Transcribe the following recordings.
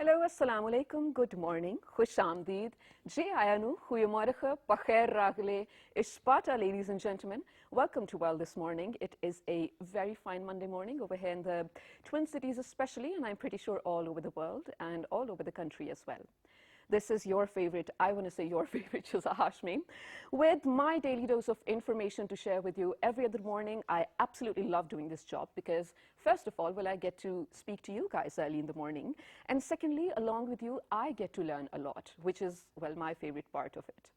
Hello, assalamu alaikum, good morning, khush amdeed, je ayanu, goeiemorgen, pakhair ragle, ishpata, ladies and gentlemen. Welcome to Well This Morning. It is a very fine Monday morning over here in the Twin Cities especially, and I'm pretty sure all over the world and all over the country as well. This is your favorite, I want to say your favorite, Shuza Hashmi, with my daily dose of information to share with you every other morning. I absolutely love doing this job because, first of all, well, I get to speak to you guys early in the morning. And secondly, along with you, I get to learn a lot, which is, well, my favorite part of it.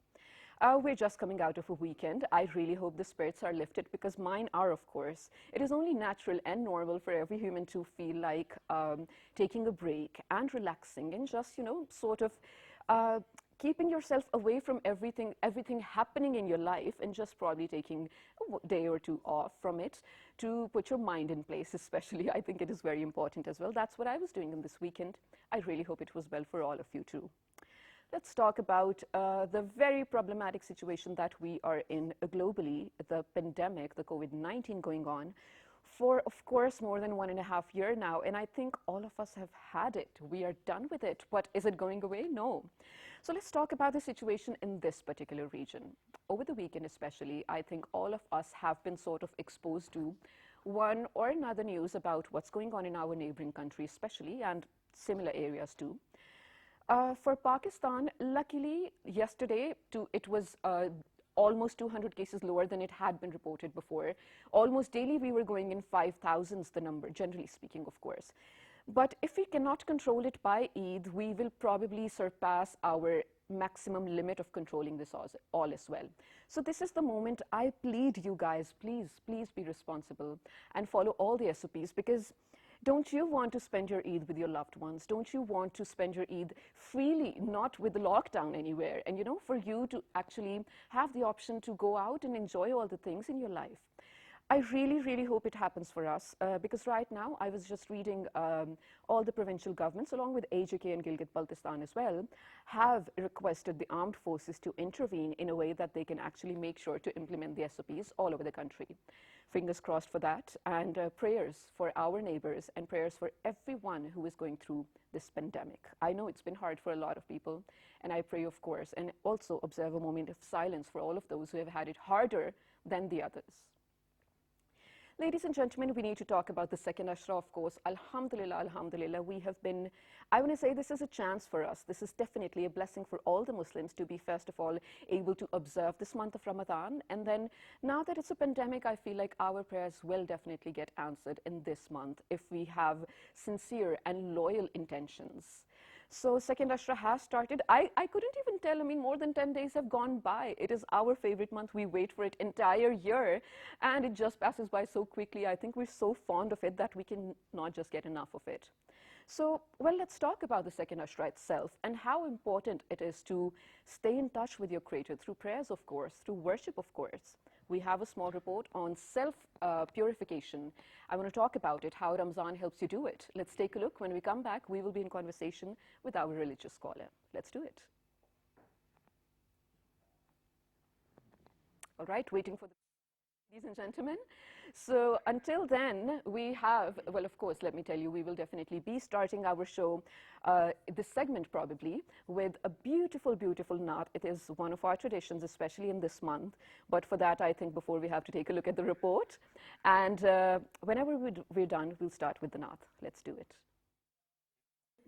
We're just coming out of a weekend. I really hope the spirits are lifted because mine are, of course. It is only natural and normal for every human to feel like taking a break and relaxing and just, sort of keeping yourself away from everything happening in your life and just probably taking a day or two off from it to put your mind in place, especially. I think it is very important as well. That's what I was doing in this weekend. I really hope it was well for all of you too. Let's talk about the very problematic situation that we are in globally, the pandemic, the COVID-19 going on for, of course, more than 1.5 years now. And I think all of us have had it. We are done with it. But is it going away? No. So let's talk about the situation in this particular region. Over the weekend especially, I think all of us have been sort of exposed to one or another news about what's going on in our neighboring country especially, and similar areas too. For Pakistan, luckily, yesterday, it was almost 200 cases lower than it had been reported before. Almost daily, we were going in 5,000s, the number, generally speaking, of course. But if we cannot control it by Eid, we will probably surpass our maximum limit of controlling this all as well. So this is the moment I plead you guys, please be responsible and follow all the SOPs, because don't you want to spend your Eid with your loved ones? Don't you want to spend your Eid freely, not with the lockdown anywhere? And, for you to actually have the option to go out and enjoy all the things in your life. I really, really hope it happens for us because right now I was just reading all the provincial governments, along with AJK and Gilgit-Baltistan as well, have requested the armed forces to intervene in a way that they can actually make sure to implement the SOPs all over the country. Fingers crossed for that, and prayers for our neighbors and prayers for everyone who is going through this pandemic. I know it's been hard for a lot of people, and I pray, of course, and also observe a moment of silence for all of those who have had it harder than the others. Ladies and gentlemen, we need to talk about the second Ashra, of course. Alhamdulillah, alhamdulillah, we have been, I want to say this is a chance for us. This is definitely a blessing for all the Muslims to be, first of all, able to observe this month of Ramadan. And then now that it's a pandemic, I feel like our prayers will definitely get answered in this month if we have sincere and loyal intentions. So second Ashra has started. I couldn't even tell, more than 10 days have gone by. It is our favorite month. We wait for it entire year and it just passes by so quickly. I think we're so fond of it that we can not just get enough of it. So, well, let's talk about the second Ashra itself and how important it is to stay in touch with your Creator through prayers, of course, through worship, of course. We have a small report on self-purification. I want to talk about it, how Ramadan helps you do it. Let's take a look. When we come back, we will be in conversation with our religious scholar. Let's do it. All right, waiting for the... Ladies and gentlemen, so until then, we have, well, of course, let me tell you, we will definitely be starting our show, this segment probably, with a beautiful, beautiful naat. It is one of our traditions, especially in this month. But for that, I think before we have to take a look at the report. And whenever we're done, we'll start with the naat. Let's do it.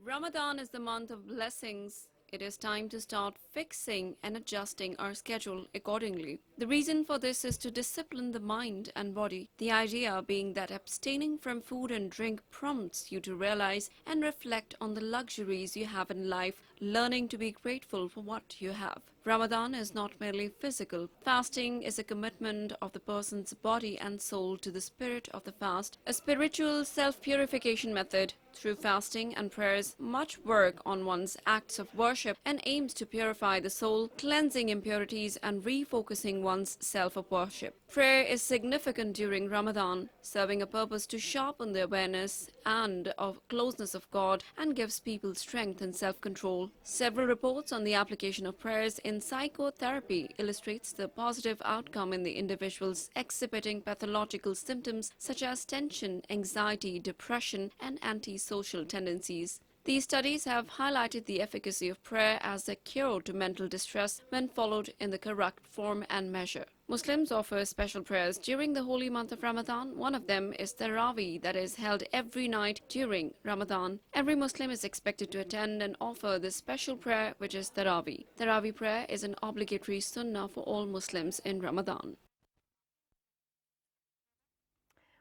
Ramadan is the month of blessings. It is time to start fixing and adjusting our schedule accordingly. The reason for this is to discipline the mind and body, the idea being that abstaining from food and drink prompts you to realize and reflect on the luxuries you have in life, learning to be grateful for what you have. Ramadan is not merely physical. Fasting is a commitment of the person's body and soul to the spirit of the fast, a spiritual self-purification method. Through fasting and prayers, much work on one's acts of worship and aims to purify the soul, cleansing impurities and refocusing one's self of worship. Prayer is significant during Ramadan, serving a purpose to sharpen the awareness and of closeness of God and gives people strength and self-control. Several reports on the application of prayers in psychotherapy illustrates the positive outcome in the individuals exhibiting pathological symptoms such as tension, anxiety, depression, and antisocial tendencies. These studies have highlighted the efficacy of prayer as a cure to mental distress when followed in the correct form and measure. Muslims offer special prayers during the holy month of Ramadan. One of them is Tarawih, that is held every night during Ramadan. Every Muslim is expected to attend and offer this special prayer, which is Tarawih. Tarawih prayer is an obligatory sunnah for all Muslims in Ramadan.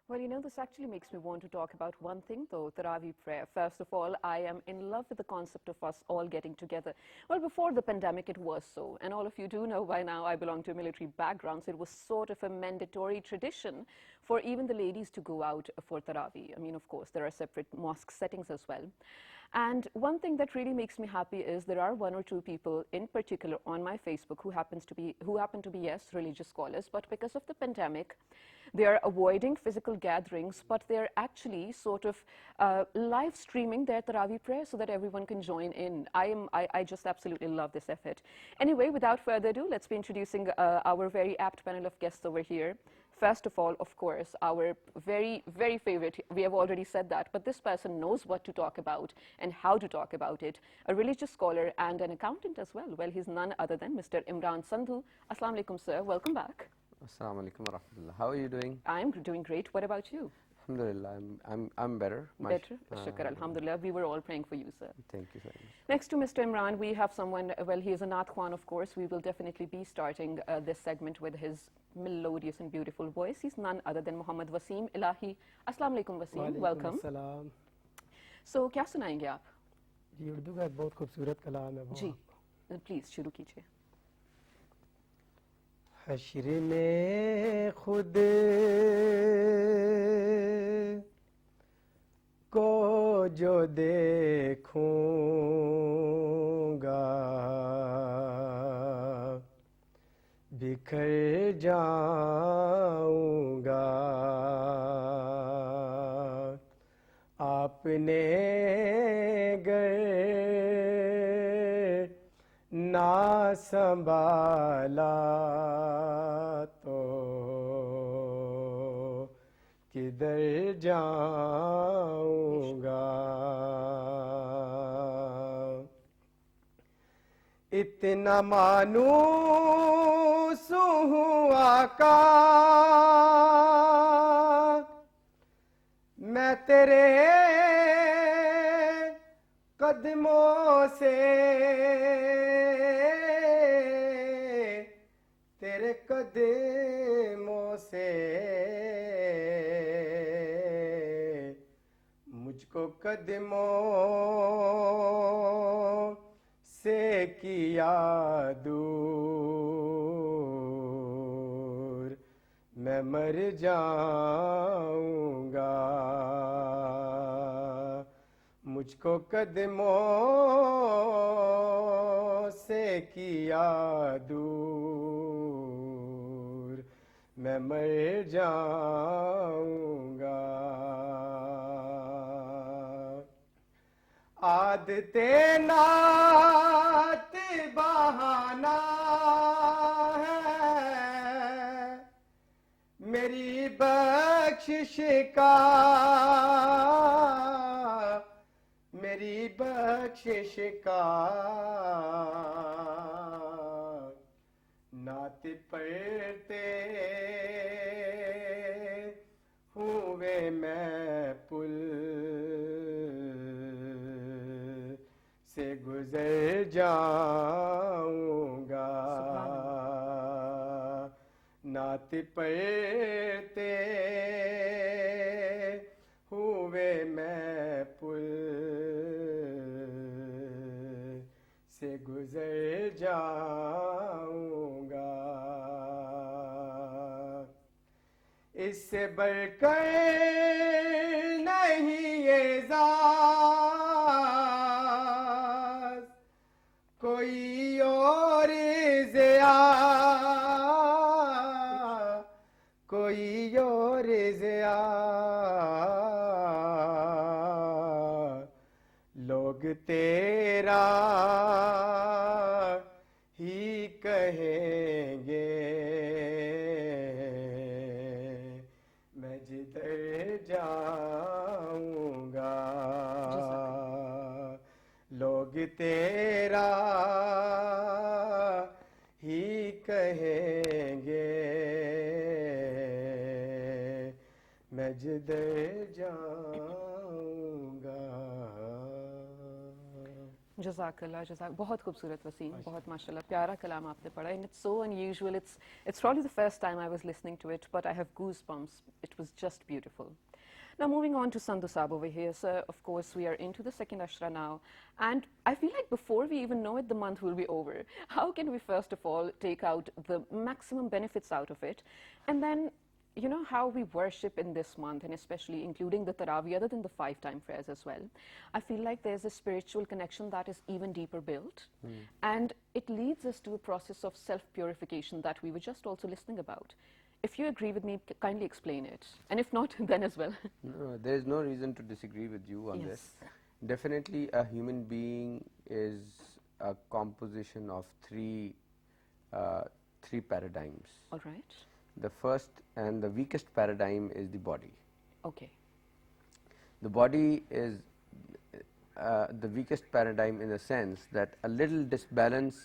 Well, this actually makes me want to talk about one thing, though, Taraweeh prayer. First of all, I am in love with the concept of us all getting together. Well, before the pandemic, it was so. And all of you do know by now I belong to a military background, so it was sort of a mandatory tradition for even the ladies to go out for Taraweeh. I mean, of course, there are separate mosque settings as well. And one thing that really makes me happy is there are one or two people in particular on my Facebook who happen to be, yes, religious scholars, but because of the pandemic, they are avoiding physical gatherings, but they're actually sort of live streaming their Taraweeh prayer so that everyone can join in. I just absolutely love this effort. Anyway, without further ado, let's be introducing our very apt panel of guests over here. First of all, of course, our very, very favorite, we have already said that, but this person knows what to talk about and how to talk about it. A religious scholar and an accountant as well. Well, he's none other than Mr. Imran Sandhu. Assalamu alaikum, sir. Welcome back. Assalamu alaikum wa rahmatullah. How are you doing? I'm doing great. What about you? Alhamdulillah, I'm better. Better? Shukr, alhamdulillah. We were all praying for you, sir. Thank you very much. Next to Mr. Imran, we have someone, well, he is a Naat Khan, of course. We will definitely be starting this segment with his melodious and beautiful voice. He's none other than Muhammad Wasim Ilahi. Assalamu alaikum, Wasim. Welcome. Assalam. So, क्या सुनाएंगे आप? जी उर्दू का एक बहुत खूबसूरत कलाम है वो जी, please शुरू कीजिए. हश्र में खुद को जो देखूंगा बिखर जाऊंगा आपने गर ना संभाला तो किधर जाऊंगा इतना मानूस हूँ आका मैं तेरे कदमों से तेरे कदमों से मुझको कदमों से किया दूर मैं मर जाऊंगा मुझको कदमों से किया दूर मैं मर जाऊंगा आदते नात बहाना है मेरी बख्शिश का मेरी बख्शिश का नात पढ़ते हुए मैं पुल से गुजर जाऊंगा नात पढ़ते हुए मैं पुल से गुजर जाऊंगा इससे बढ़कर नहीं ये ज़ात कोई और ज़िया कोई और ज़िया लोग तेरा ही कहेंगे मैं जिधर जाऊंगा लोग तेरा ही कहेंगे मैं जिधर जाऊंगा. Jazakallah, बहुत खूबसूरत वसीम, बहुत माशाल्लाह, प्यारा कलाम आपने पढ़ा. And it's so unusual. It's probably the first time I was listening to it, but I have goosebumps. It was just beautiful. Now moving on to Sandhu Saab over here, sir. Of course, we are into the second Ashra now, and I feel like before we even know it, the month will be over. How can we first of all take out the maximum benefits out of it, and then, you know, how we worship in this month, and especially including the Taraweeh, other than the 5-time prayers as well. I feel like there's a spiritual connection that is even deeper built, and it leads us to a process of self-purification that we were just also listening about. If you agree with me, kindly explain it, and if not, then as well. No, there is no reason to disagree with you on Yes. this. Definitely, a human being is a composition of three paradigms. All right. The first and the weakest paradigm is the body. Okay. The body is the weakest paradigm in the sense that a little disbalance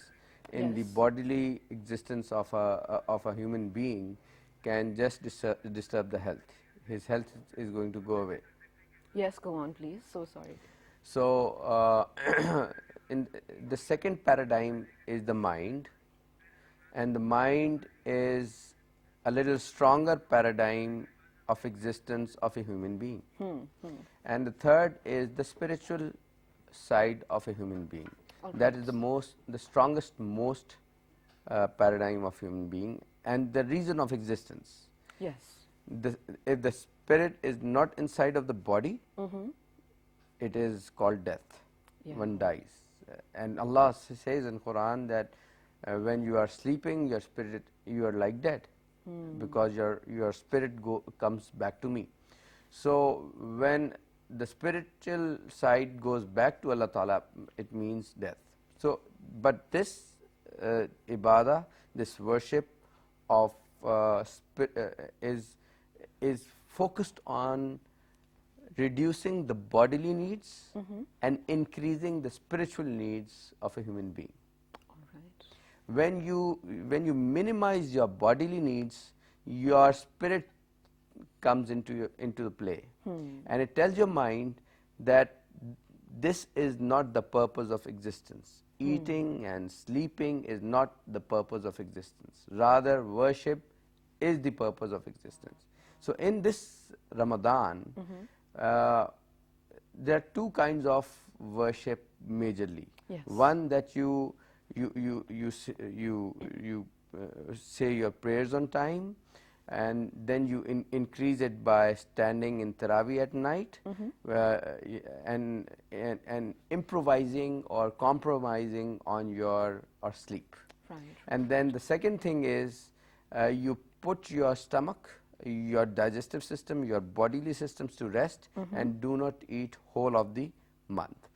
in the Yes. bodily existence of a human being can just disturb the health. His health is going to go away. Yes, go on, please. So sorry. So, in the second paradigm is the mind, and the mind is a little stronger paradigm of existence of a human being. And the third is the spiritual side of a human being. All That right. is the strongest, most paradigm of human being, and the reason of existence. Yes. If the spirit is not inside of the body, it is called death. Yeah. One dies. And Allah says in Quran that when you are sleeping, your spirit, you are like dead, because your spirit comes back to me. So when the spiritual side goes back to Allah Ta'ala, it means death. So, but this ibadah, this worship of is focused on reducing the bodily needs and increasing the spiritual needs of a human being. All right. When you minimize your bodily needs, your spirit comes into the play, and it tells your mind that this is not the purpose of existence. Eating and sleeping is not the purpose of existence. Rather, worship is the purpose of existence. So in this Ramadan, there are two kinds of worship majorly. Yes. One, that you say your prayers on time, and then you increase it by standing in Taraweeh at night, and improvising or compromising on your sleep. Right. And then the second thing is you put your stomach, your digestive system, your bodily systems to rest, and do not eat whole of the month,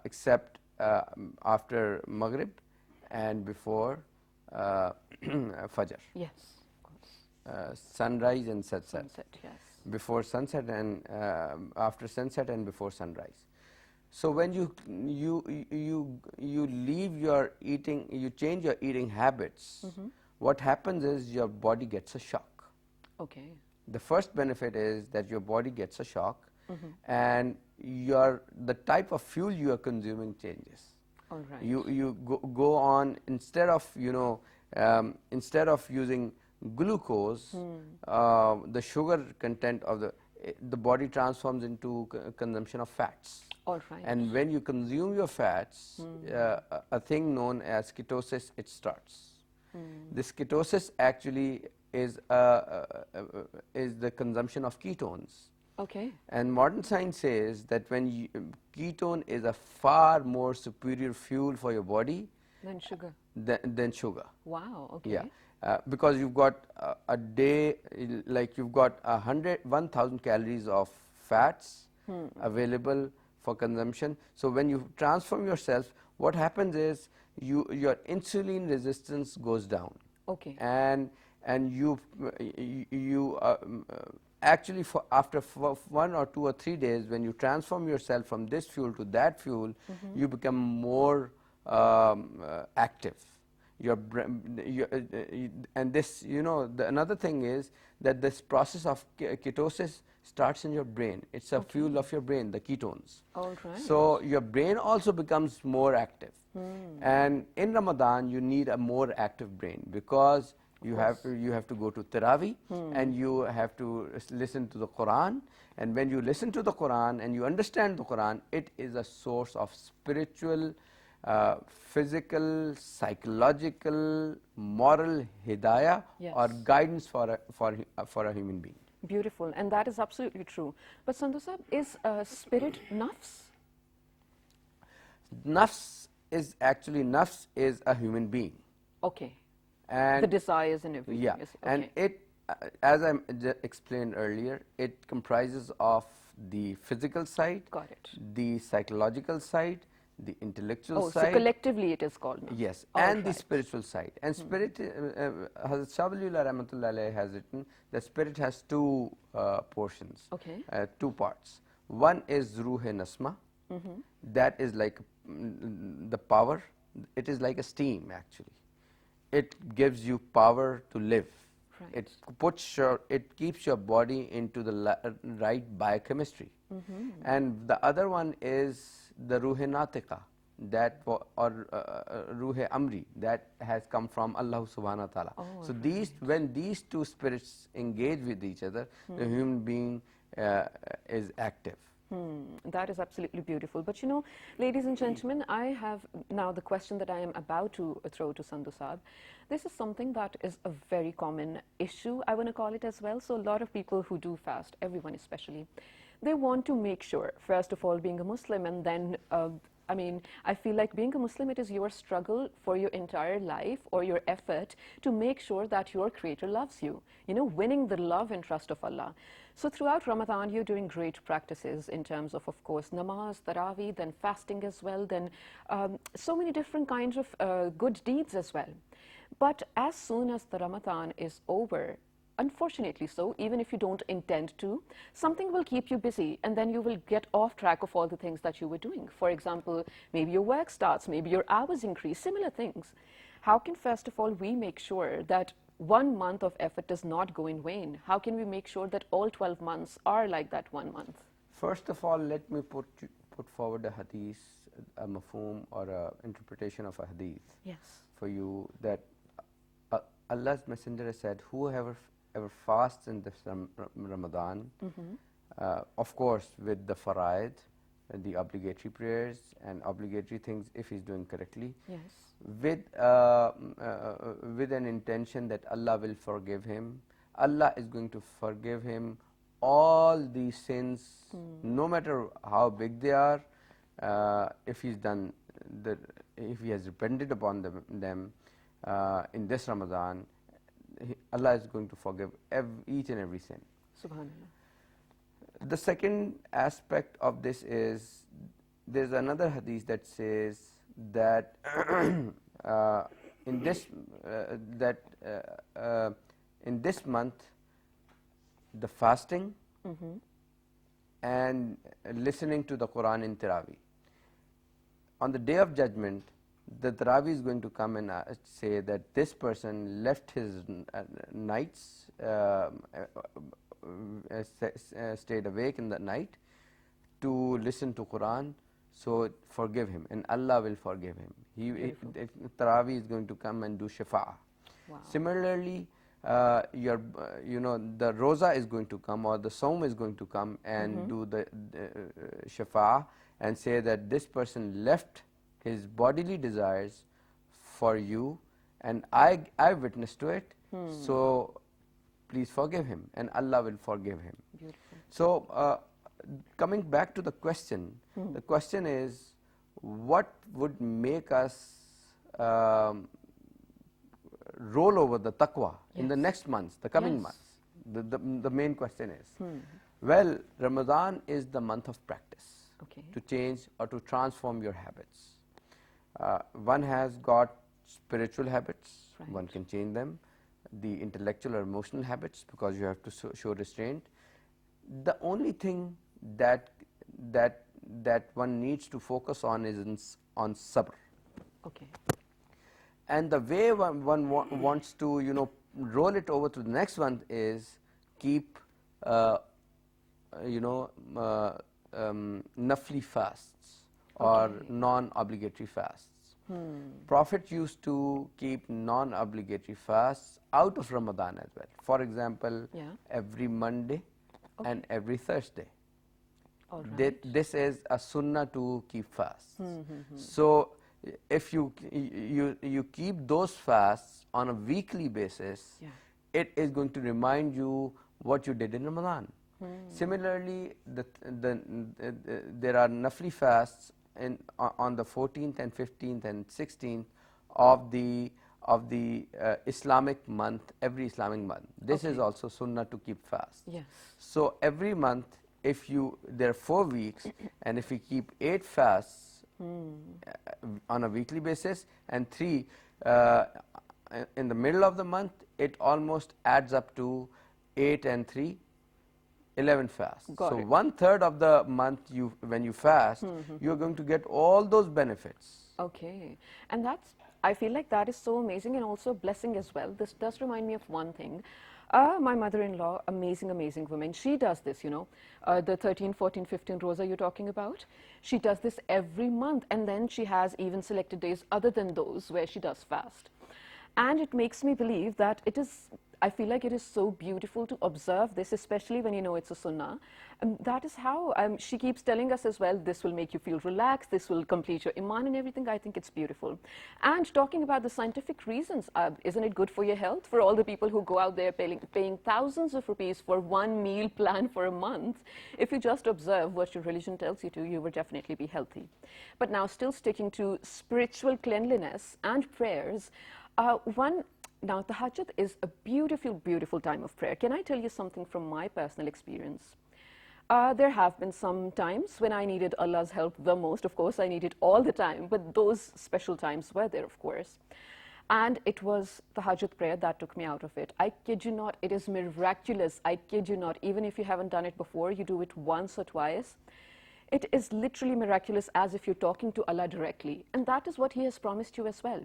except after Maghrib and before Fajr. Yes. Of course. Sunrise and sunset. Sunset. Yes. Before sunset and after sunset and before sunrise. So when you leave your eating, you change your eating habits, what happens is your body gets a shock. Okay. The first benefit is that your body gets a shock, and the type of fuel you are consuming changes. All right. You go on, instead of using glucose, the sugar content of the body transforms into consumption of fats. All right. And when you consume your fats, a thing known as ketosis, it starts. This ketosis actually is the consumption of ketones. Okay. And modern science says that when ketone is a far more superior fuel for your body Then sugar. than sugar. Wow. Okay. Yeah, because you've got a day, like you've got 1,000 calories of fats available for consumption. So when you transform yourself, what happens is your insulin resistance goes down. Okay. And you actually after 1 or 2 or 3 days, when you transform yourself from this fuel to that fuel, you become more active. And this, another thing is that this process of ketosis starts in your brain. It's a fuel of your brain, the ketones. All right. So your brain also becomes more active. And in Ramadan, you need a more active brain, because you have to go to Taraweeh, and you have to listen to the Quran. And when you listen to the Quran and you understand the Quran, it is a source of spiritual, physical, psychological, moral hidayah, or guidance for a human being. Beautiful, and that is absolutely true. But Sandhu Sahib, is spirit nafs? Nafs is a human being. Okay. And the desires and everything. Yeah, and it, as I explained earlier, it comprises of the physical side, got it, the psychological side, the intellectual side. So collectively it is called nafs. Yes, and the spiritual side. And spirit, Hazrat Shah Waliullah Rahmatullah Alayhi has written that spirit has two portions, two parts. One is Ruh-e Nasma, that is like the power. It is like a steam, actually. It gives you power to live. Right. It keeps your body into the right biochemistry. And the other one is the Ruh-e Natiqa, or Ruh-e Amri, that has come from Allah subhanahu wa ta'ala. So when these two spirits engage with each other, the human being is active. That is absolutely beautiful. But ladies and gentlemen, I have now the question that I am about to throw to Sandhu Sahib. This is something that is a very common issue, I want to call it as well. So a lot of people who do fast, everyone especially, they want to make sure, first of all, being a Muslim, and then I feel like being a Muslim, it is your struggle for your entire life, or your effort to make sure that your Creator loves you, winning the love and trust of Allah. So throughout Ramadan, you're doing great practices in terms of course, namaz, taraweeh, then fasting as well, then so many different kinds of good deeds as well. But as soon as the Ramadan is over, unfortunately so, even if you don't intend to, something will keep you busy, and then you will get off track of all the things that you were doing. For example, maybe your work starts, maybe your hours increase, similar things. How can, first of all, we make sure that 1 month of effort does not go in vain? How can we make sure that all 12 months are like that 1 month? First of all, let me put forward a hadith, a mafhum, or an interpretation of a hadith for you, that Allah's Messenger has said, whoever ever fasts in this Ramadan, of course with the faraid, the obligatory prayers and obligatory things, if he's doing correctly, with an intention that Allah will forgive him, Allah is going to forgive him all these sins, no matter how big they are. If he has repented upon them in this Ramadan, Allah is going to forgive each and every sin. Subhanallah. The second aspect of this is, there's another hadith that says that in this month, the fasting and listening to the Quran in Taraweeh. On the Day of Judgment, the Taraweeh is going to come and say that this person left his nights, stayed awake in the night to listen to Quran, so forgive him, and Allah will forgive him. Taraweeh is going to come and do Shafa'ah. Wow. Similarly, the Roza is going to come, or the Saum is going to come and do the Shafa'ah, and say that this person left his bodily desires for you, and I witnessed to it, so please forgive him, and Allah will forgive him. Beautiful. So coming back to the question, the question is, what would make us roll over the taqwa in the next months, the coming months? The main question is, well, Ramadan is the month of practice to change or to transform your habits. One has got spiritual habits, one can change them, the intellectual or emotional habits, because you have to show restraint, the only thing that that that one needs to focus on is on sabr. Okay. And the way one wants to, roll it over to the next one is keep, nafli fasts or Okay. non-obligatory fasts. Prophet used to keep non-obligatory fasts out of Ramadan as well. For example, Yeah. every Monday and every Thursday. All right. This is a sunnah to keep fasts. So if you keep those fasts on a weekly basis, Yeah. it is going to remind you what you did in Ramadan. Similarly, there are nafli fasts on the 14th and 15th and 16th of the Islamic month, every Islamic month. This is Okay. also sunnah to keep fast. Yes. So every month, there are 4 weeks, and if we keep 8 fasts on a weekly basis and 3 in the middle of the month, it almost adds up to 8 and 3, 11 fasts. Got So it. 1/3 of the month when you fast, you're going to get all those benefits. Okay. And I feel like that is so amazing and also a blessing as well. This does remind me of one thing. My mother-in-law, amazing, amazing woman. She does this, the 13, 14, 15 rosa you're talking about. She does this every month, and then she has even selected days other than those where she does fast. And it makes me believe that I feel like it is so beautiful to observe this, especially when you know it's a sunnah. That is how she keeps telling us as well, this will make you feel relaxed, this will complete your iman and everything. I think it's beautiful. And talking about the scientific reasons, isn't it good for your health? For all the people who go out there paying thousands of rupees for one meal plan for a month, if you just observe what your religion tells you to, you will definitely be healthy. But now still sticking to spiritual cleanliness and prayers, now, tahajjud is a beautiful, beautiful time of prayer. Can I tell you something from my personal experience? There have been some times when I needed Allah's help the most. Of course, I need it all the time, but those special times were there, of course. And it was the tahajjud prayer that took me out of it. I kid you not, it is miraculous. I kid you not. Even if you haven't done it before, you do it once or twice. It is literally miraculous, as if you're talking to Allah directly. And that is what He has promised you as well.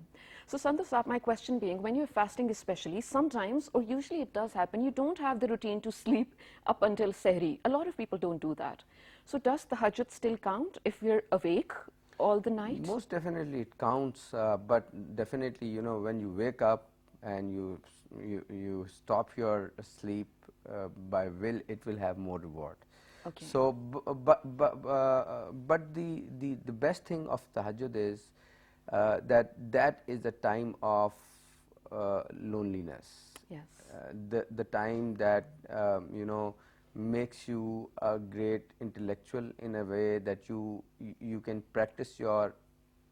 So Sandhu, my question being, when you're fasting especially, sometimes, or usually it does happen, you don't have the routine to sleep up until Sehri. A lot of people don't do that. So does the tahajjud still count if we're awake all the night? Most definitely it counts, but definitely, when you wake up and you stop your sleep by will, it will have more reward. Okay. So, but the best thing of tahajjud is that is a time of loneliness. Yes. The time that makes you a great intellectual in a way that you can practice your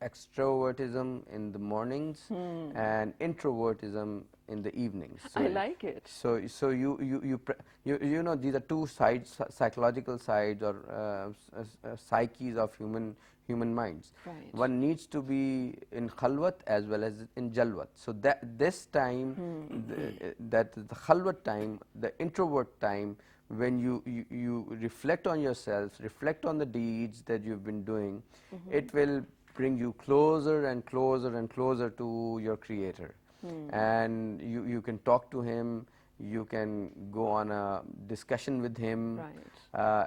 extrovertism in the mornings and introvertism in the evenings. I like it. So these are two sides, psychological sides or psyches of human minds. Right. One needs to be in khalwat as well as in jalwat. So that this time, that the khalwat time, the introvert time, when you reflect on yourself, reflect on the deeds that you've been doing, it will bring you closer and closer and closer to your Creator. And you can talk to Him, you can go on a discussion with Him. Right.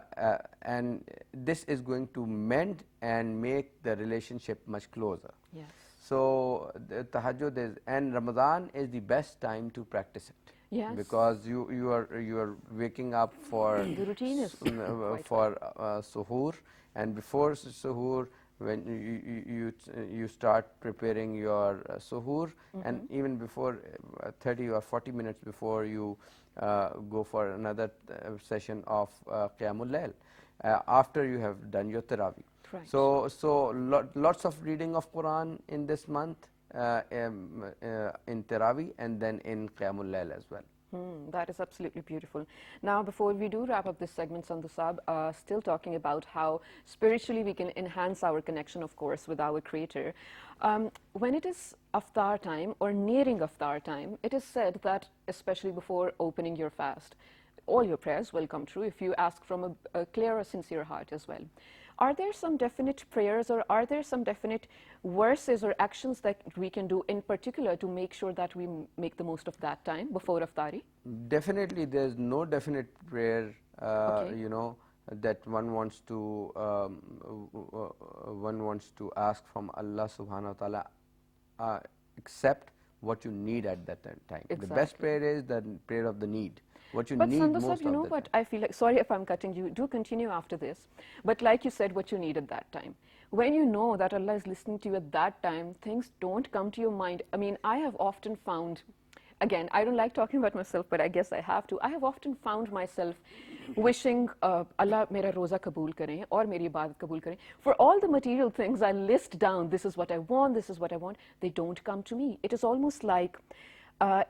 And this is going to mend and make the relationship much closer. Yes. So the tahajjud is, and Ramadan is the best time to practice it. Yes. Because you are waking up for The routine is quite for suhoor, and before suhoor, when you start preparing your suhoor, and even before 30 or 40 minutes before you go for another session of Qiyamul Layl, after you have done your Taraweeh. Right. So lots of reading of Quran in this month, in Taraweeh, and then in Qiyamul Layl as well. That is absolutely beautiful. Now, before we do wrap up this segment, Sandhu Saab, still talking about how spiritually we can enhance our connection, of course, with our Creator. When it is Iftar time or nearing Iftar time, it is said that, especially before opening your fast, all your prayers will come true if you ask from a clear or sincere heart as well. Are there some definite prayers, or are there some definite verses or actions that we can do in particular to make sure that we make the most of that time before iftari? Definitely, there's no definite prayer, Okay. you know, that one wants to ask from Allah subhanahu wa ta'ala, except what you need at that time. The best Exactly. prayer is the prayer of the need, what you But need Sandhu most Sahib, you of know the what, time. I feel like, sorry if I'm cutting you, do continue after this. But like you said, what you need at that time. When you know that Allah is listening to you at that time, things don't come to your mind. I mean, I have often found, again, I don't like talking about myself, but I guess I have to. I have often found myself wishing Allah mera roza kabool kare or meri ibadat kabool kare. For all the material things I list down, this is what I want, this is what I want, they don't come to me. It is almost like,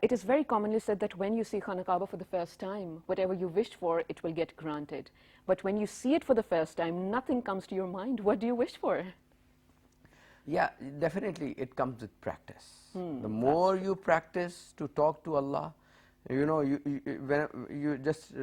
it is very commonly said that when you see Khana Kaaba for the first time, whatever you wished for, it will get granted. But when you see it for the first time, nothing comes to your mind. What do you wish for? Yeah, definitely it comes with practice. The that's more you practice to talk to Allah, you know, when you just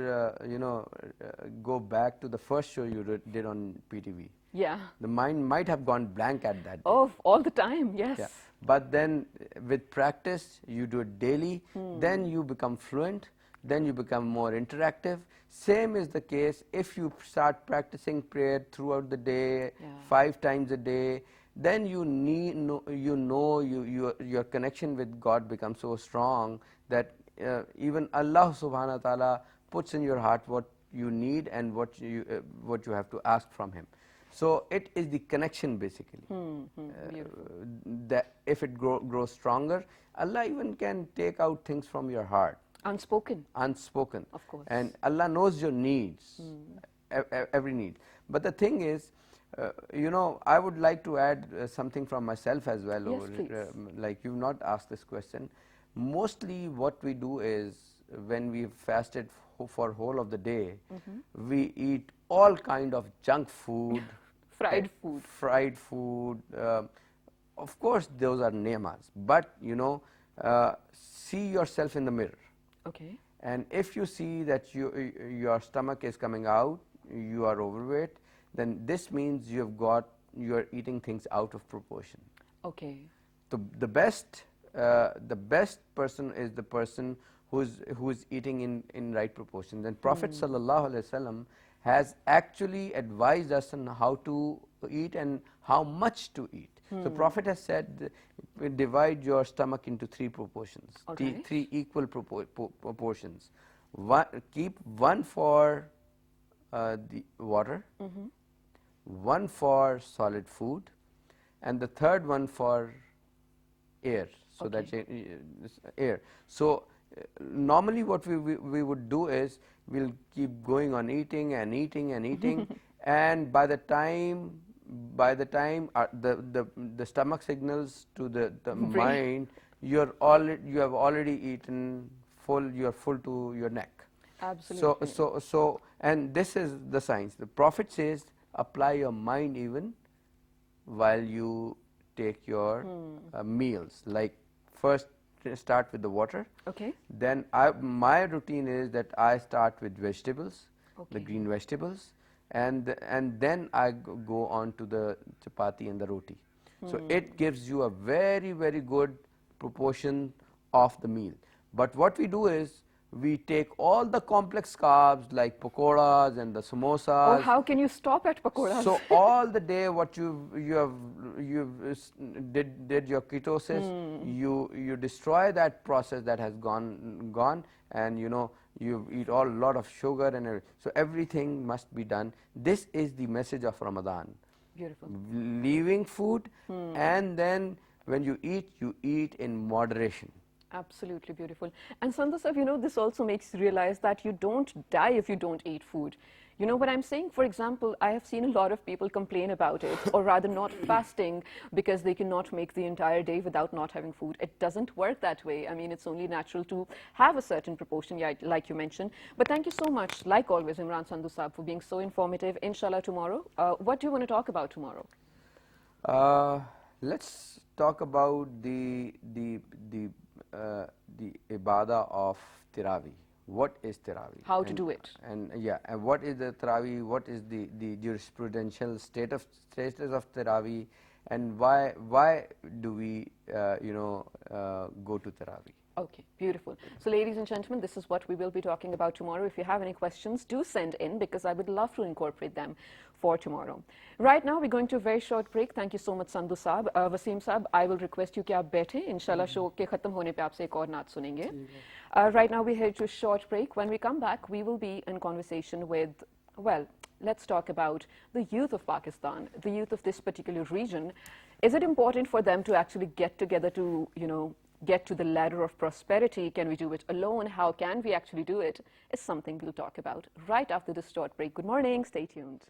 go back to the first show you did on PTV. Yeah. The mind might have gone blank at that day. Oh, all the time, yes. Yeah. But then with practice, you do it daily, then you become fluent, then you become more interactive. Same is the case if you start practicing prayer throughout the day, Yeah. 5 times a day, then your connection with God becomes so strong that even Allah subhanahu wa ta'ala puts in your heart what you need and what you have to ask from Him. So it is the connection basically. Beautiful. That if it grows stronger, Allah even can take out things from your heart, Unspoken. unspoken. Of course. And Allah knows your needs, every need. But the thing is, I would like to add something from myself as well. Yes, please. Like you've not asked this question. Mostly what we do is when we've fasted for whole of the day, we eat all kind of junk food, Fried food. fried food. Of course, those are niyamas, but see yourself in the mirror. Okay. And if you see that your stomach is coming out, you are overweight, then this means you are eating things out of proportion. Okay. The best person is the person who is eating in right proportions. And Prophet sallallahu alaihi wasallam has actually advised us on how to eat and how much to eat. So Prophet has said, divide your stomach into 3 proportions, Okay. 3 equal proportions. Keep 1 for the water, 1 for solid food, and the third one for air. So Okay. that air. So normally what we would do is we'll keep going on eating and eating and eating, and by the time the stomach signals to the mind, you have already eaten full. You are full to your neck. Absolutely. So and this is the science. The Prophet says, apply your mind even while you take your meals. Like first start with the water. Okay. Then my routine is that I start with vegetables, the Okay. green vegetables, and then I go on to the chapati and the roti. So it gives you a very, very good proportion of the meal. But what we do is we take all the complex carbs like pakoras and the samosas. Oh, how can you stop at pakoras? So all the day what you did your ketosis, you destroy that process that has gone, and you eat a lot of sugar and everything. So everything must be done. This is the message of Ramadan. Beautiful. Leaving food, and then when you eat in moderation. Absolutely beautiful. And Sandhu Sahib, this also makes you realize that you don't die if you don't eat food. You know what I'm saying? For example, I have seen a lot of people complain about it, or rather not fasting because they cannot make the entire day without not having food. It doesn't work that way. I mean, it's only natural to have a certain proportion, yeah, like you mentioned. But thank you so much, like always, Imran Sandhu Sahib, for being so informative. Inshallah, tomorrow. What do you want to talk about tomorrow? Let's talk about the ibadah of Tirawi. what is Tarawih. How to do it. And yeah, and what is the Tarawih, what is the jurisprudential status of Tarawih, and why do we go to Tarawih. Okay, beautiful. So ladies and gentlemen, this is what we will be talking about tomorrow. If you have any questions, do send in, because I would love to incorporate them for tomorrow. Right now, we're going to a very short break. Thank you so much, Sandhu Saab. Wasim Saab, I will request you कि आप बैठें. Inshallah, show के खत्म होने पे आपसे एक और नात सुनेंगे. Right now, we're headed to a short break. When we come back, we will be in conversation with, well, let's talk about the youth of Pakistan, the youth of this particular region. Is it important for them to actually get together to, get to the ladder of prosperity? Can we do it alone? How can we actually do it? Is something we'll talk about right after this short break. Good morning. Stay tuned.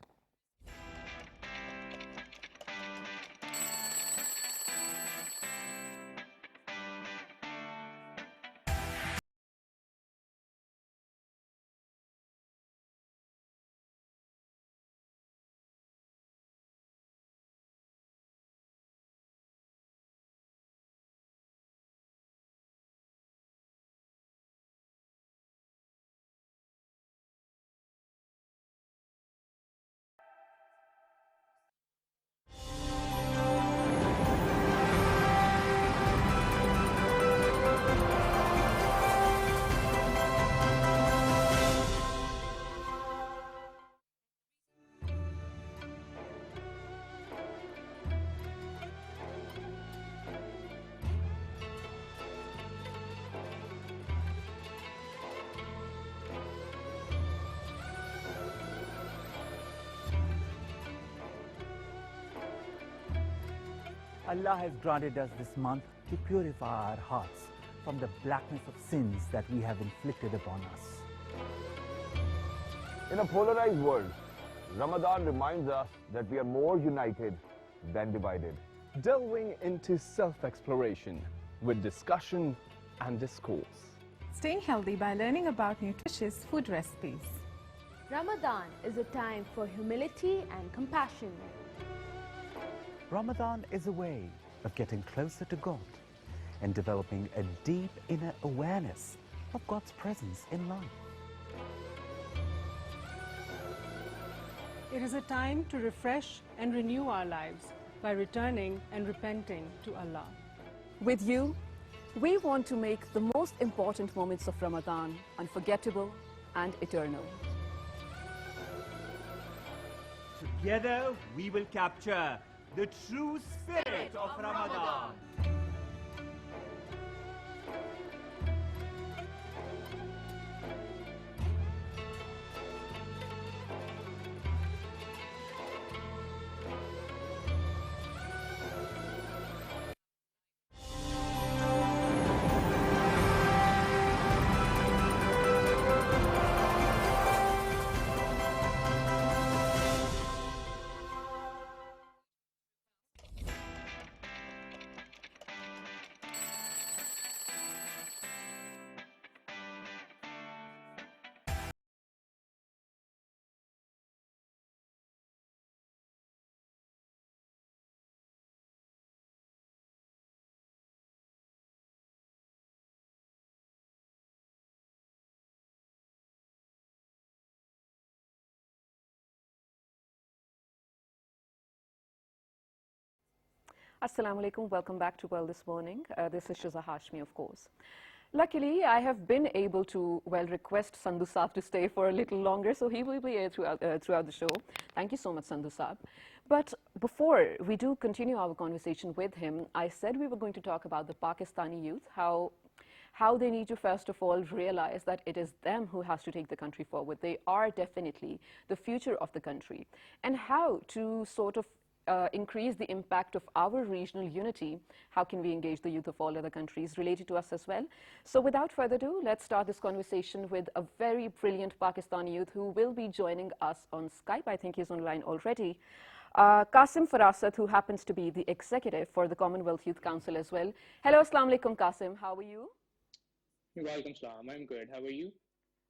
Allah has granted us this month to purify our hearts from the blackness of sins that we have inflicted upon us. In a polarized world, Ramadan reminds us that we are more united than divided. Delving into self-exploration with discussion and discourse. Staying healthy by learning about nutritious food recipes. Ramadan is a time for humility and compassion. Ramadan is a way of getting closer to God and developing a deep inner awareness of God's presence in life. It is a time to refresh and renew our lives by returning and repenting to Allah. With you, we want to make the most important moments of Ramadan unforgettable and eternal. Together, we will capture the true spirit of Ramadan. Assalamu alaikum. Welcome back to Well This Morning. This is Shiza Hashmi, of course. Luckily, I have been able to, request Sandhu Saab to stay for a little longer, so he will be here throughout the show. Thank you so much, Sandhu Saab. But before we do continue our conversation with him, I said we were going to talk about the Pakistani youth, how they need to first of all realize that it is them who has to take the country forward. They are definitely the future of the country, and how to sort of increase the impact of our regional unity. How can we engage the youth of all other countries related to us as well? So without further ado, let's start this conversation with a very brilliant Pakistani youth who will be joining us on Skype. I think he's online already. Qasim Farasat, who happens to be the executive for the Commonwealth Youth Council as well. Hello, Assalamu alaikum, Qasim. How are you? Welcome, Salam. I'm good. How are you?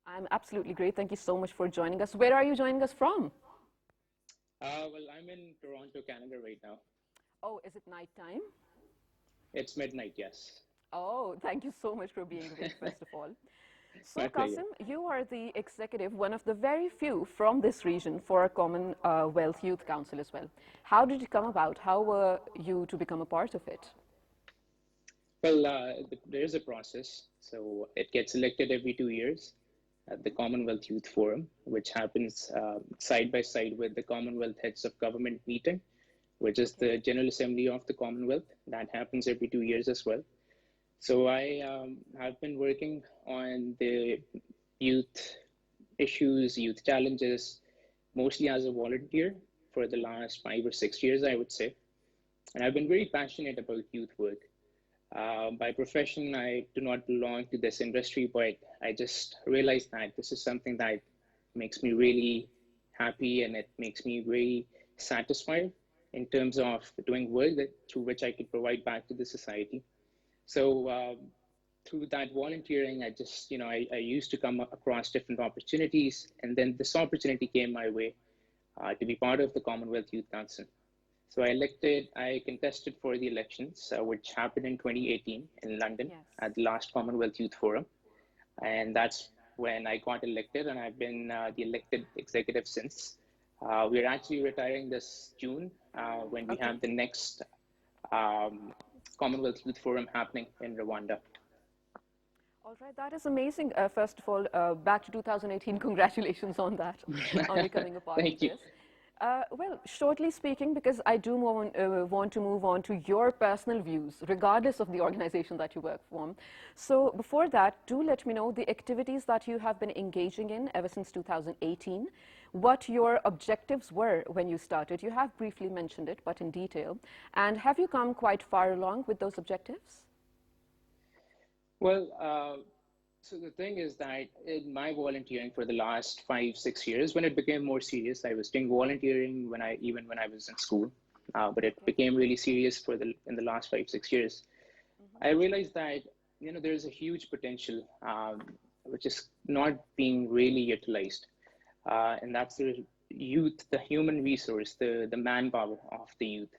I'm absolutely great. Thank you so much for joining us. Where are you joining us from? Well, I'm in Toronto, Canada right now. Oh, is it night time? It's midnight, yes. Oh, thank you so much for being here, first of all. So, My pleasure. Qasim, you are the executive, one of the very few from this region for a Commonwealth Youth Council as well. How did it come about? How were you to become a part of it? Well, there is a process. So it gets elected every 2 years at the Commonwealth Youth Forum, which happens side by side with the Commonwealth Heads of Government meeting, which is the General Assembly of the Commonwealth. That happens every 2 years as well. So I have been working on the youth issues, youth challenges, mostly as a volunteer for the last 5 or 6 years, I would say. And I've been very passionate about youth work. By profession, I do not belong to this industry, but I just realized that this is something that makes me really happy and it makes me very satisfied in terms of doing work through which I could provide back to the society. So through that volunteering, I just, I used to come across different opportunities, and then this opportunity came my way to be part of the Commonwealth Youth Council. So I contested for the elections, which happened in 2018 in London at the last Commonwealth Youth Forum. And that's when I got elected, and I've been the elected executive since. We're actually retiring this June when we have the next Commonwealth Youth Forum happening in Rwanda. All right, that is amazing. First of all, back to 2018, congratulations on that, on becoming a part of Thank you. this. Well, shortly speaking, because I do want to move on to your personal views, regardless of the organization that you work for. So before that, do let me know the activities that you have been engaging in ever since 2018, what your objectives were when you started. You have briefly mentioned it, but in detail. And have you come quite far along with those objectives? Well, so the thing is that in my volunteering for the last 5, 6 years, when it became more serious, I was doing volunteering even when I was in school, but it became really serious in the last 5, 6 years. I realized that there's a huge potential which is not being really utilized, and that's the youth, the human resource, the manpower of the youth.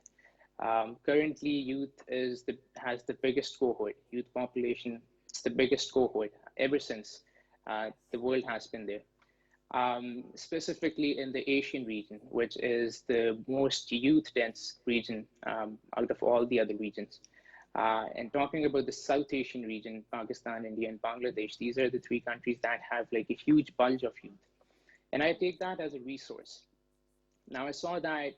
Currently, youth has the biggest cohort, youth population. It's the biggest cohort ever since the world has been there. Specifically in the Asian region, which is the most youth-dense region out of all the other regions. And talking about the South Asian region, Pakistan, India, and Bangladesh, these are the three countries that have like a huge bulge of youth. And I take that as a resource. Now I saw that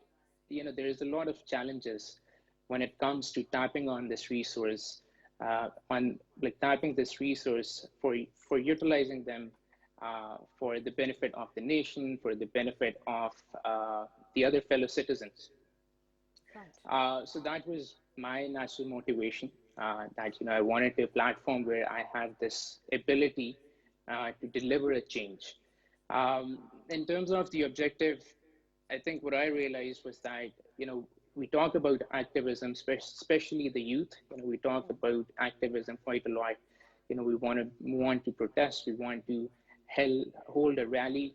there is a lot of challenges when it comes to tapping on this resource, tapping this resource for utilizing them for the benefit of the nation, for the benefit of the other fellow citizens. Right. So that was my natural motivation. That I wanted a platform where I have this ability to deliver a change. In terms of the objective, I think what I realized was that we talk about activism, especially the youth. We talk about activism quite a lot. We want to protest. We want to hold a rally.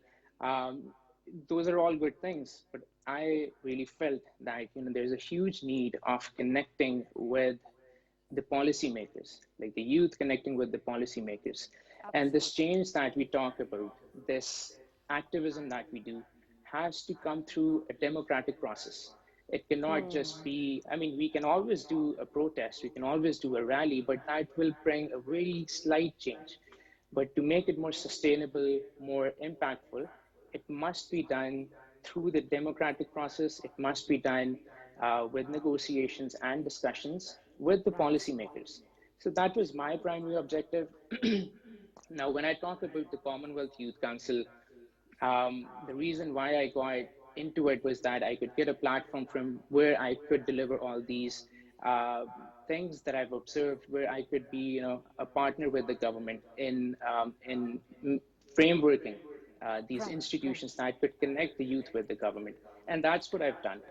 Those are all good things, but I really felt that there's a huge need of connecting with the policymakers, like the youth connecting with the policymakers. Absolutely. And this change that we talk about, this activism that we do, has to come through a democratic process. It cannot just be, we can always do a protest, we can always do a rally, but that will bring a very slight change. But to make it more sustainable, more impactful, it must be done through the democratic process. It must be done with negotiations and discussions with the policymakers. So that was my primary objective. Now, when I talk about the Commonwealth Youth Council, the reason why I got into it was that I could get a platform from where I could deliver all these things that I've observed, where I could be, a partner with the government in frameworking these institutions that could connect the youth with the government. And that's what I've done.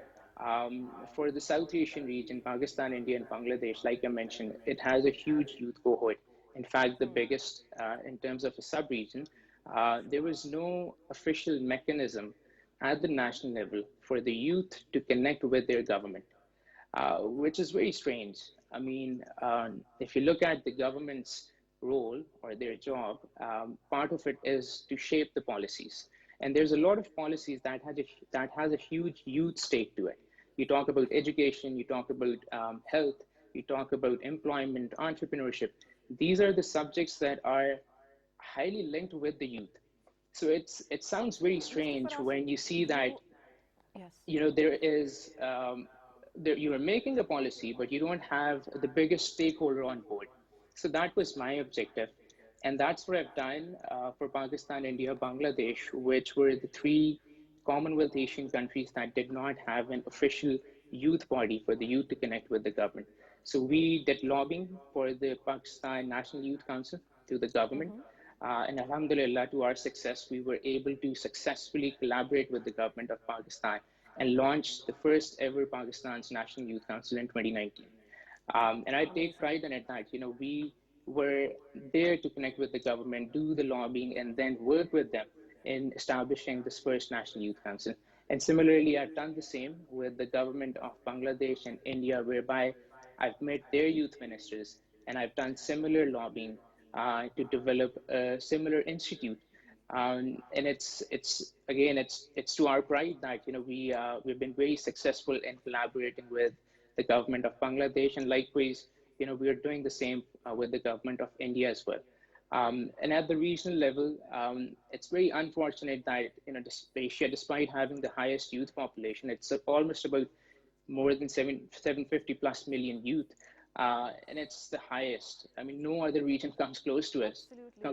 For the South Asian region, Pakistan, India, and Bangladesh, like I mentioned, it has a huge youth cohort. In fact, the biggest in terms of a sub-region. There was no official mechanism at the national level for the youth to connect with their government, which is very strange. If you look at the government's role or their job, part of it is to shape the policies. And there's a lot of policies that has a huge youth stake to it. You talk about education, you talk about health, you talk about employment, entrepreneurship. These are the subjects that are highly linked with the youth. So it sounds very strange when you see that there is you are making a policy, but you don't have the biggest stakeholder on board. So that was my objective, and that's what I've done for Pakistan, India, Bangladesh, which were the three Commonwealth Asian countries that did not have an official youth body for the youth to connect with the government. So we did lobbying for the Pakistan National Youth Council to the government. And alhamdulillah, to our success, we were able to successfully collaborate with the government of Pakistan and launch the first ever Pakistan's National Youth Council in 2019. And I take pride in it that, we were there to connect with the government, do the lobbying, and then work with them in establishing this first National Youth Council. And similarly, I've done the same with the government of Bangladesh and India, whereby I've met their youth ministers, and I've done similar lobbying to develop a similar institute. And it's to our pride that we've been very successful in collaborating with the government of Bangladesh, and likewise we are doing the same with the government of India as well. And at the regional level, it's very unfortunate that Asia, despite having the highest youth population, it's almost about more than 750 plus million youth. And it's the highest. I mean, no other region comes close to us.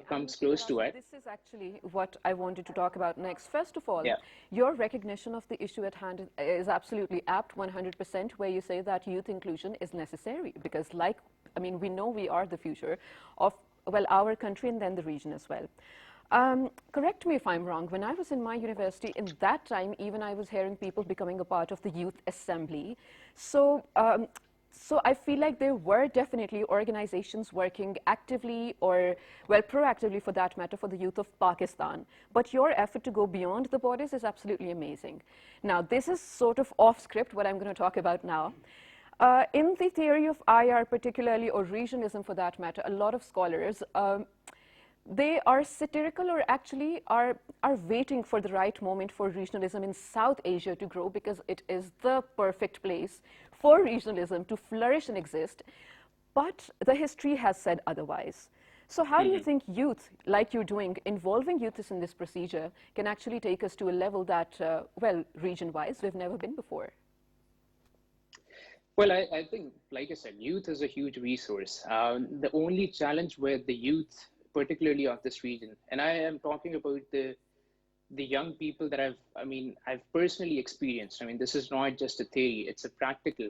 Comes close to it. This is actually what I wanted to talk about next. First of all, your recognition of the issue at hand is absolutely apt, 100%, where you say that youth inclusion is necessary because, we know we are the future of, our country and then the region as well. Correct me if I'm wrong. When I was in my university, in that time, even I was hearing people becoming a part of the youth assembly. So I feel like there were definitely organizations working actively or, proactively for that matter, for the youth of Pakistan. But your effort to go beyond the borders is absolutely amazing. Now, this is sort of off script, what I'm going to talk about now. In the theory of IR particularly, or regionalism for that matter, a lot of scholars, they are satirical or actually are waiting for the right moment for regionalism in South Asia to grow because it is the perfect place for regionalism to flourish and exist. But the history has said otherwise. So how do you think youth, like you're doing, involving youth in this procedure, can actually take us to a level that, region-wise, we've never been before? Well, I think, like I said, youth is a huge resource. The only challenge with the youth, particularly of this region, and I am talking about the young people that I've personally experienced. I mean, this is not just a theory, it's a practical.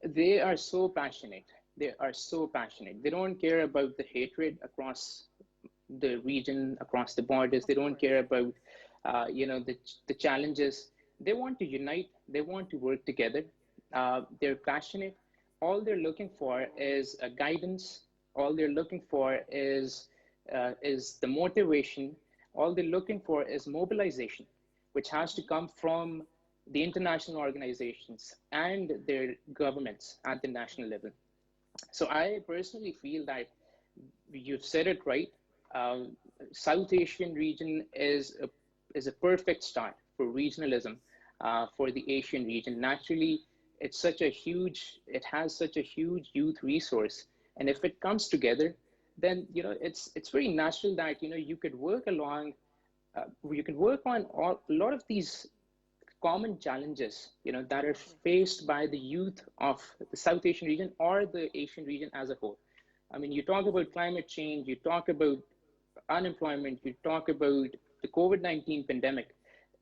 They are so passionate. They are so passionate. They don't care about the hatred across the region, across the borders. They don't care about, the challenges. They want to unite. They want to work together. They're passionate. All they're looking for is a guidance. All they're looking for is the motivation. All they're looking for is mobilization, which has to come from the international organizations and their governments at the national level. So I personally feel that you've said it right. South Asian region is a perfect start for regionalism for the Asian region. Naturally, it has such a huge youth resource, and if it comes together, then it's very natural that you could work along, you can work on a lot of these common challenges that are faced by the youth of the South Asian region or the Asian region as a whole. I mean, you talk about climate change, you talk about unemployment, you talk about the COVID-19 pandemic.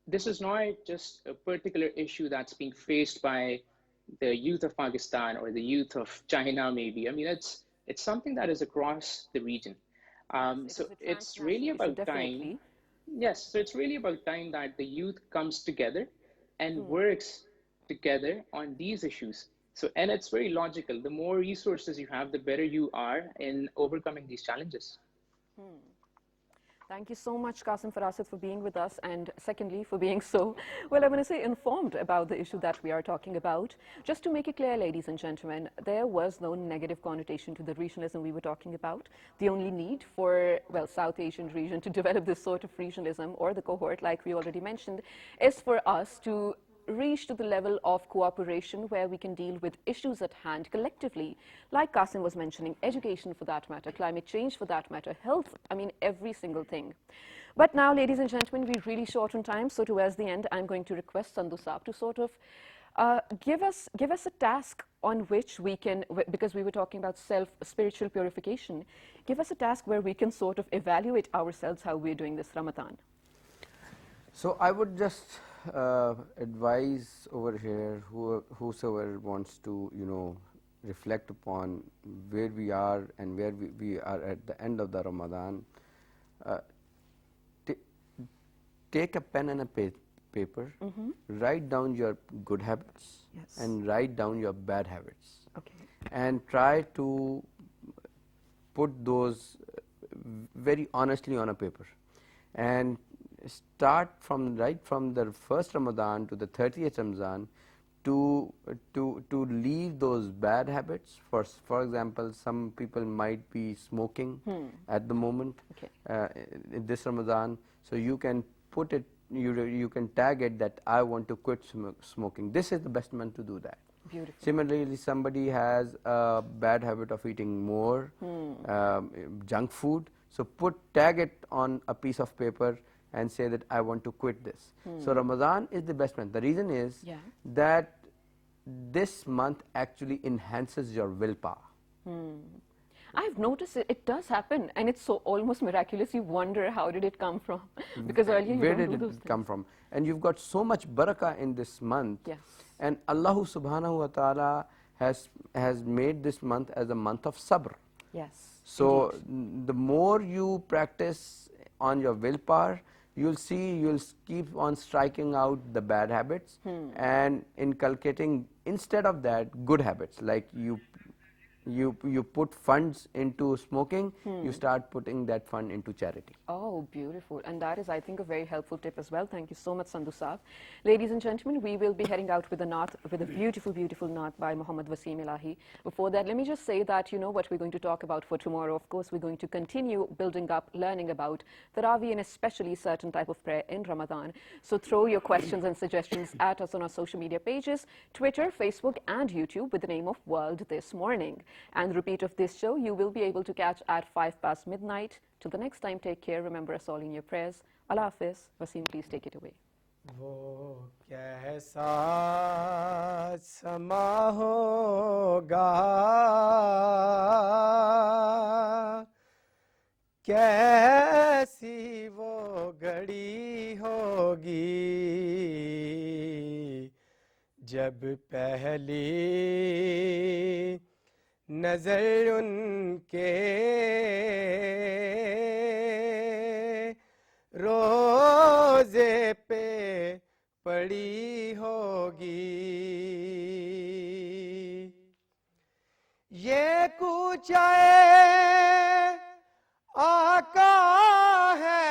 This is not just a particular issue that's being faced by the youth of Pakistan or the youth of China, maybe. I mean, it's something that is across the region. So it's really about time. Yes, so it's really about time that the youth comes together and works together on these issues. So, and it's very logical. The more resources you have, the better you are in overcoming these challenges. Thank you so much, Qasim, Farasat, for being with us, and secondly, for being so, well, I'm going to say informed about the issue that we are talking about. Just to make it clear, ladies and gentlemen, there was no negative connotation to the regionalism we were talking about. The only need for, well, South Asian region to develop this sort of regionalism, or the cohort, like we already mentioned, is for us to reach to the level of cooperation where we can deal with issues at hand collectively, like Qasim was mentioning, education for that matter, climate change for that matter, health, I mean every single thing. But now, ladies and gentlemen, we're really short on time, so towards the end I'm going to request Sandhu Saab to sort of give us a task on which we can, because we were talking about spiritual purification, give us a task where we can sort of evaluate ourselves how we're doing this Ramadan. So I would just advise over here whosoever wants to, reflect upon where we are and where we are at the end of the Ramadan. Take a pen and a paper, write down your good habits, and write down your bad habits, and try to put those very honestly on a paper, and start right from the first Ramadan to the 30th Ramadan to leave those bad habits. For example, some people might be smoking at the moment in this Ramadan, so you can put it, you can tag it that I want to quit smoking. This is the best month to do that. Beautiful. Similarly, somebody has a bad habit of eating more junk food, so tag it on a piece of paper and say that I want to quit this. So Ramadan is the best month. The reason is that this month actually enhances your willpower. I've noticed it does happen, and it's so almost miraculous. You wonder how did it come from, because earlier you where don't did do those it come from? And you've got so much barakah in this month, and Allah subhanahu wa ta'ala has made this month as a month of sabr. Yes. So the more you practice on your willpower, you'll keep on striking out the bad habits and inculcating, instead of that, good habits. Like you put funds into smoking, you start putting that fund into charity. Oh, beautiful. And that is, I think, a very helpful tip as well. Thank you so much, Sandhu Saab. Ladies and gentlemen, we will be heading out with a naat, with a beautiful, beautiful naat by Muhammad Wasim Ilahi. Before that, let me just say that, what we're going to talk about for tomorrow. Of course, we're going to continue building up, learning about Taraweeh and especially certain type of prayer in Ramadan. So throw your questions and suggestions at us on our social media pages, Twitter, Facebook, and YouTube with the name of World This Morning. And the repeat of this show you will be able to catch at 5 past midnight. Till the next time, take care. Remember us all in your prayers. Allah Hafiz. Wasim, please take it away. वो कैसा समा होगा, कैसी वो घड़ी होगी, जब पहली नजर उनके रोजे पे पड़ी होगी। ये कूचा आका है,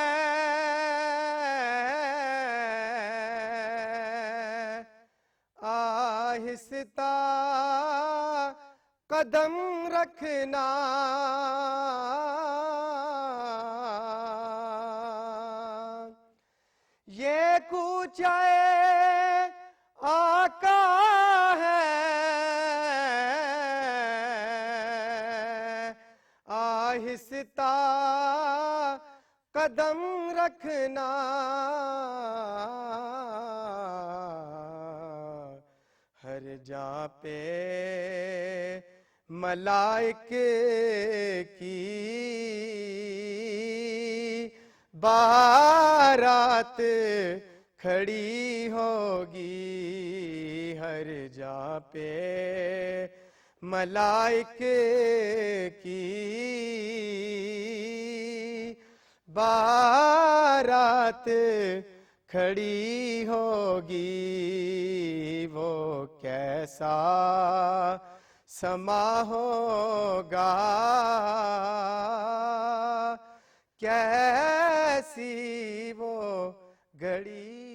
आहिस्ता कदम रखना, ये कूचा आका है, आहिस्ता कदम रखना, हर जा पे मलाइक की बारात खड़ी होगी, हर जा पे मलाइक की बारात खड़ी होगी। वो कैसा समा होगा, कैसा सी वो घड़ी